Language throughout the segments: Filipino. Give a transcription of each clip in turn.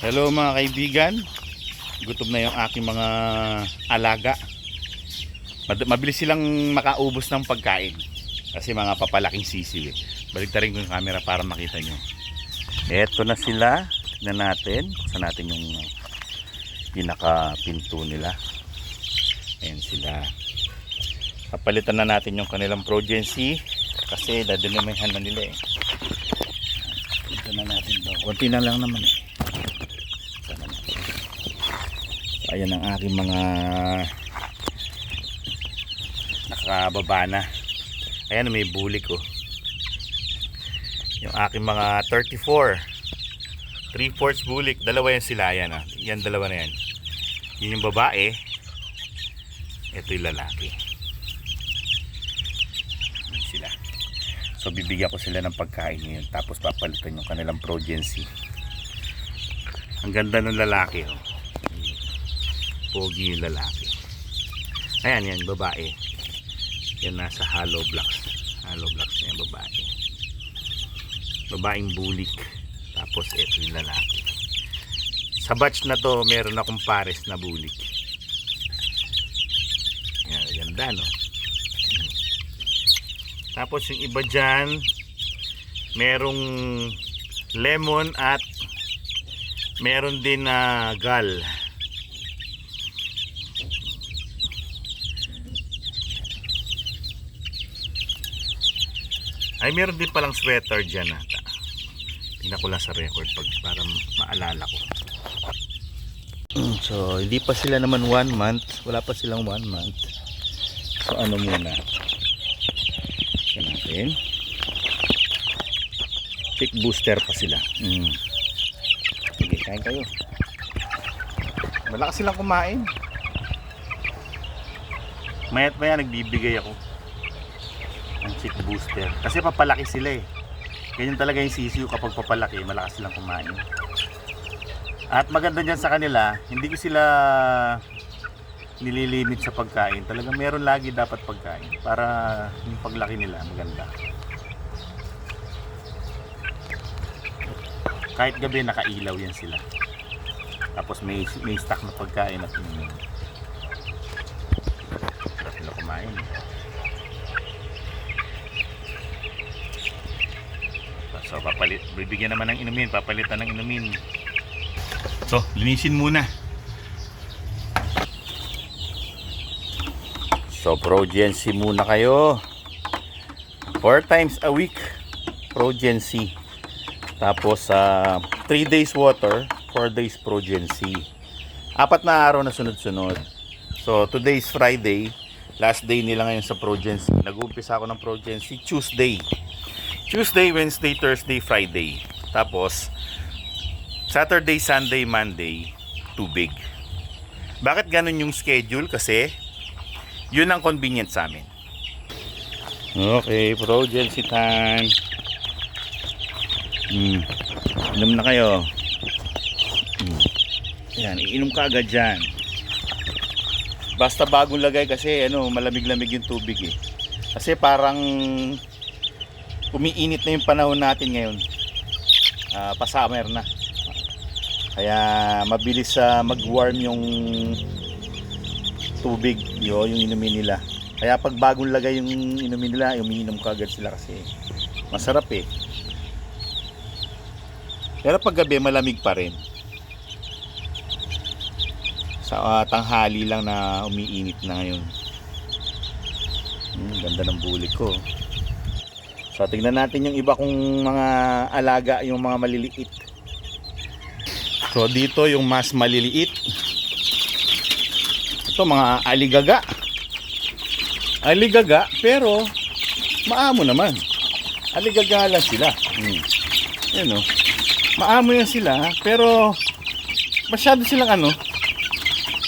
Hello mga kaibigan. Gutom na yung aking mga alaga. Mabilis silang makaubos ng pagkain kasi mga papalaking sisiw eh. Baliktarin ko yung camera para makita nyo. Eto na sila. Tignan natin. Buksan natin yung pinaka-pinto nila. Ayan sila. Papalitan na natin yung kanilang progeny kasi dadalimihan na nila eh. Ito na natin to. Kunti na lang naman eh. Ayan ang aking mga nakababa na. Ayan may bulik oh. Yung aking mga 34 3/4 bulik. Dalawa yan sila yan ah. Yan dalawa na yan. Yun yung babae. Ito yung lalaki. Yan sila. So bibigyan ko sila ng pagkain ngayon. Tapos papalitan yung kanilang progeny. Ang ganda ng lalaki oh. Pogi yung lalaki. Ayan yan, babae. Yan nasa hollow blocks. Hollow blocks na yan, babae. Babaeng bulik. Tapos ito yung lalaki. Sa batch na to, meron akong pares na bulik. Yan, ganda no. Tapos yung iba dyan, merong lemon at meron din na gal. Ay meron din palang sweater dyan ata. Tingnan ko lang sa record para maalala ko. So hindi pa sila naman 1 month. Wala pa silang 1 month. So ano muna. Yan natin. Chick booster pa sila. Sige, kain kayo. Malakas silang kumain. Mayat maya nagbibigay ako ang chick booster kasi papalaki sila eh. Ganyan talaga yung sisiu kapag papalaki, malakas silang kumain. At maganda dyan sa kanila, hindi ko sila nililimit sa pagkain. Talagang meron lagi dapat pagkain para yung paglaki nila maganda. Kahit gabi nakailaw yan sila. Tapos may stock na pagkain at inumin. Sarap sila kumain. So bibigyan naman ng inumin, papalitan ng inumin. So linisin muna. So progeny muna kayo. 4 times a week progeny. Tapos 3 days water, 4 days progeny. 4 na araw na sunod-sunod. So today is Friday, last day nila ngayon sa progeny. Nag-uumpisa ako ng progeny Tuesday, Wednesday, Thursday, Friday. Tapos Saturday, Sunday, Monday, tubig. Bakit ganun yung schedule? Kasi yun ang convenient sa amin. Okay, progeny time. Inom na kayo. Ayan, iinom ka agad dyan. Basta bagong lagay kasi malamig-lamig yung tubig eh. Kasi parang umiinit na yung panahon natin ngayon. Pa-summer na. Kaya mabilis mag-warm yung tubig, yung inumin nila. Kaya pag bagong lagay yung inumin nila, umiinom kagad sila kasi masarap eh. Pero pag gabi malamig pa rin. Sa tanghali lang na umiinit na ngayon. Ganda ng bulik ko. So tignan natin yung iba kong mga alaga, yung mga maliliit. So dito yung mas maliliit. Ito mga aligaga. Aligaga pero maamo naman. Aligaga lang sila. Yan o. Maamo yan sila pero masyado silang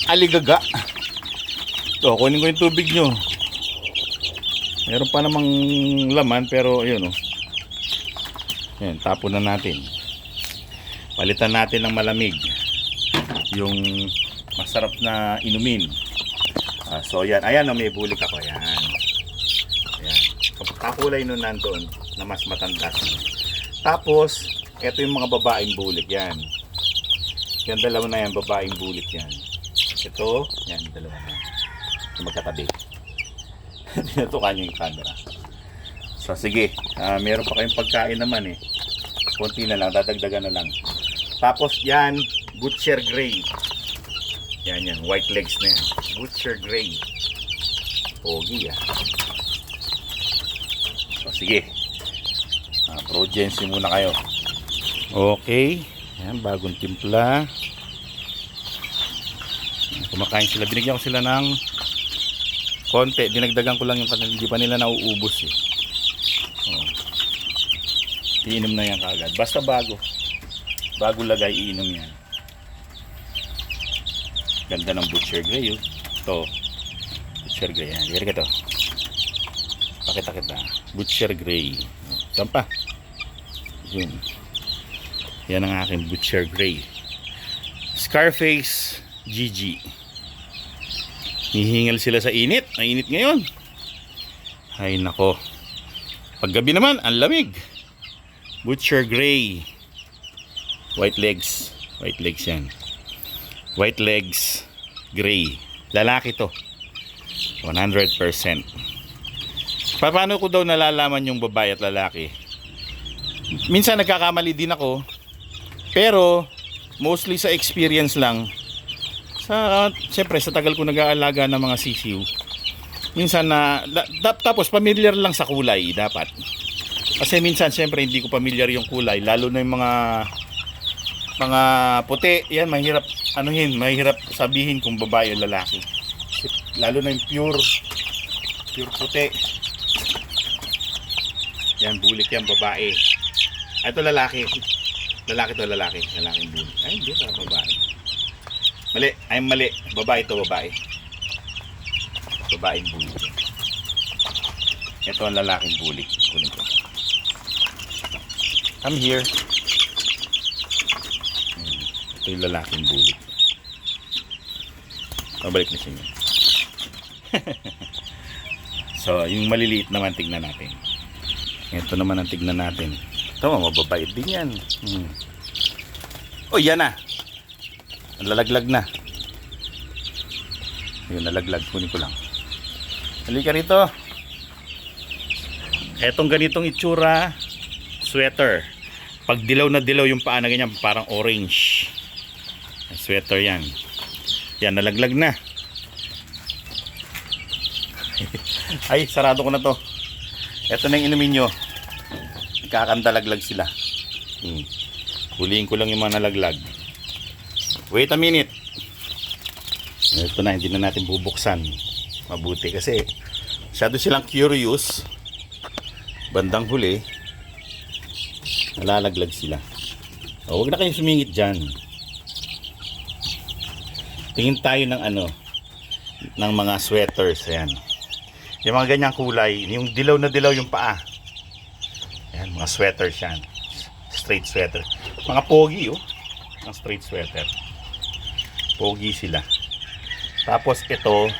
aligaga. Ito, kunin ko yung tubig nyo. Meron pa namang laman pero yun oh. Yan, tapon na natin. Palitan natin ng malamig. Yung masarap na inumin. So yan, ayan may bulik ako. Ayan. Ayan. Kapag kakulay nun nandoon na mas matanda. Tapos, ito yung mga babaeng bulik yan. Yung dalawa na yan, babaeng bulik yan. Ito, yan, dalawa na. Yung magkatabi. Tinutukan niyo yung camera. So, sige. Meron pa kayong pagkain naman eh. Konti na lang, dadagdagan na lang. Tapos yan, Butcher Gray. Yan, white legs na yan. Butcher Gray. Pogi ah. So, sige. Progency muna kayo. Okay. Yan, bagong timpla. Kumakain sila. Binigyan ko sila ng konti. Dinagdagan ko lang yung kanila. Hindi pa nila nauubos eh. Oh. Iinom na yan kagad. Basta bago. Bago lagay, iinom yan. Ganda ng Butcher Gray. Ito. Butcher Gray. Yan. Diri ka to. Pakita kita. Butcher Gray. Saan pa? Yun. Yan ang aking Butcher Gray. Scarface GG. Hihingal sila sa init. Mainit ngayon. Ay nako. Paggabi naman, ang lamig. Butcher Gray. White legs. White legs yan. White legs. Gray. Lalaki to. 100%. Paano ko daw nalalaman yung babae at lalaki? Minsan nagkakamali din ako. Pero mostly sa experience lang. Siyempre sa tagal ko nag-aalaga ng mga sisiw. Minsan tapos familiar lang sa kulay dapat. Kasi minsan siyempre hindi ko familiar yung kulay, lalo na yung mga puti, yan mahirap mahirap sabihin kung babae o lalaki. Lalo na yung pure puti. Yan, bulik yan, babae. Ito lalaki. Lalaking bulik. Ay, hindi pa babae. Mali. Babae to, babae. Babaeng bulik. Ito ang lalaking bulik. Kunin ko. Come here. Ito yung lalaking bulik. Pabalik na siya niya. So, yung maliliit naman tignan natin. Ito naman ang tignan natin. Ito, mababait din yan. Oh, yan na. Nalalaglag na. Ayun, nalaglag. Kunin ko lang. Halika rito. Etong ganitong itsura, sweater. Pag dilaw na dilaw yung paa na ganyan, parang orange. Sweater yan. Yan, nalaglag na. Ay, sarado ko na to. Ito na yung inumin nyo. Nagkakandalaglag sila. Huliin ko lang yung mga nalaglag. Wait a minute. Ito na, hindi na natin bubuksan. Mabuti kasi masyado silang curious. Bandang huli, nalalaglag sila. O, huwag na kayong sumingit dyan. Tingin tayo ng ng mga sweaters. Ayan. Yung mga ganyang kulay, yung dilaw na dilaw yung paa. Ayan, mga sweaters yan. Straight sweater. Mga pogi, mga straight sweater. Pogi sila. Tapos ito,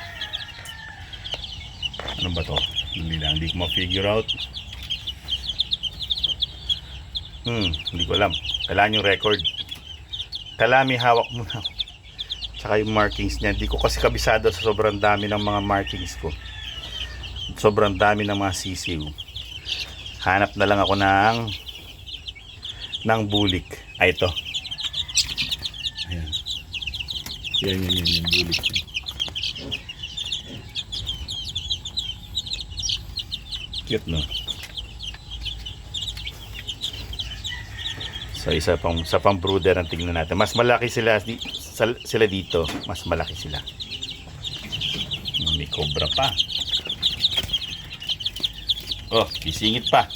ano ba to? Hindi ko ma-figure out. Hindi ko alam. Kailangan yung record. Kalami hawak mo na. Tsaka yung markings niya. Hindi ko kasi kabisado sa sobrang dami ng mga markings ko. Sobrang dami ng mga sisiw. Hanap na lang ako ng bulik. Ay, ito. Ayan. Yan, bulik. Cute, no? So, isa pang brooder ang tingnan natin. Mas malaki sila dito. Mas malaki sila. May cobra pa. Oh, isingit pa.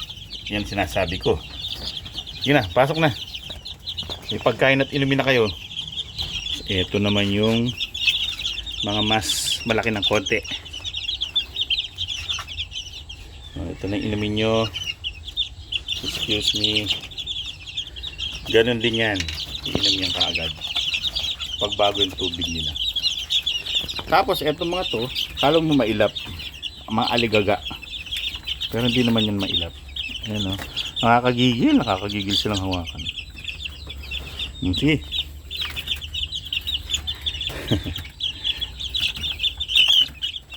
Yan sinasabi ko. Yun na, pasok na. May pagkain at inumin na kayo. Ito naman yung mga mas malaki ng konti. Ito na inumin nyo. Excuse me. Ganon din yan. Iinom yan kaagad. Pagbago yung tubig nila. Tapos etong mga to, kala mo mailap. Mga aligaga. Pero hindi naman yan mailap. Ayan o. Nakakagigil silang hawakan. Sige.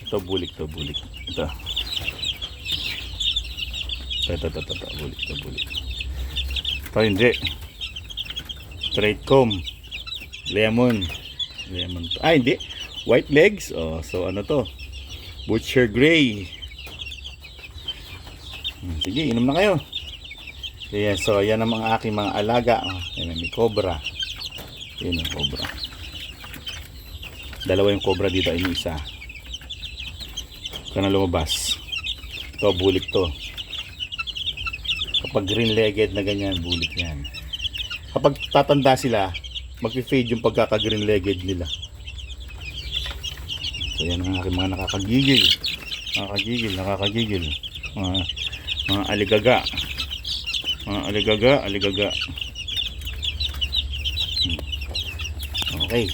Ito bulik to, bulik. Ito. Ito, bulik to, bulik. Ito hindi. Straight comb. Lemon. Lemon to. Ah, hindi. White legs. Oh, so ano to? Butcher Gray. Sige, inom na kayo. Ayan, so yan ang mga aking mga alaga. Ayan, may cobra. Ayan ang cobra. Dalawa yung cobra dito, ay isa. Ito na lumabas. Ito, bulik to. Kapag green-legged na ganyan, bulik yan. Kapag tatanda sila, mag-fade yung pagkaka-green-legged nila. So yan ang aking mga nakakagigil. Nakakagigil. Mga aligaga. Aligaga. Okay.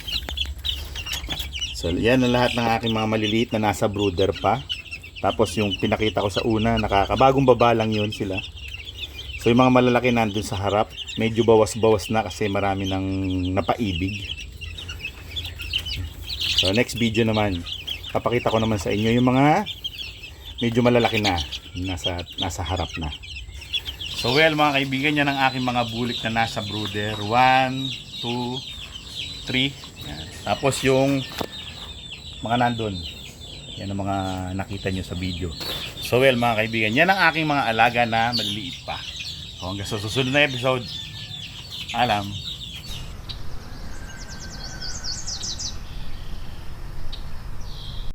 So yan ang lahat ng aking mga maliliit na nasa brooder pa. Tapos yung pinakita ko sa una, nakakabagong baba lang yun sila. So yung mga malalaki nandun sa harap, medyo bawas-bawas na kasi marami nang napaibig. So next video naman, papakita ko naman sa inyo yung mga medyo malalaki na, nasa harap na. So well mga kaibigan, yan ang aking mga bulik na nasa brooder. 1, 2, 3. Yan. Tapos yung mga nandun, yan ang mga nakita nyo sa video. So well mga kaibigan, yan ang aking mga alaga na maliliit pa. So hanggang sa susunod na episode, alam.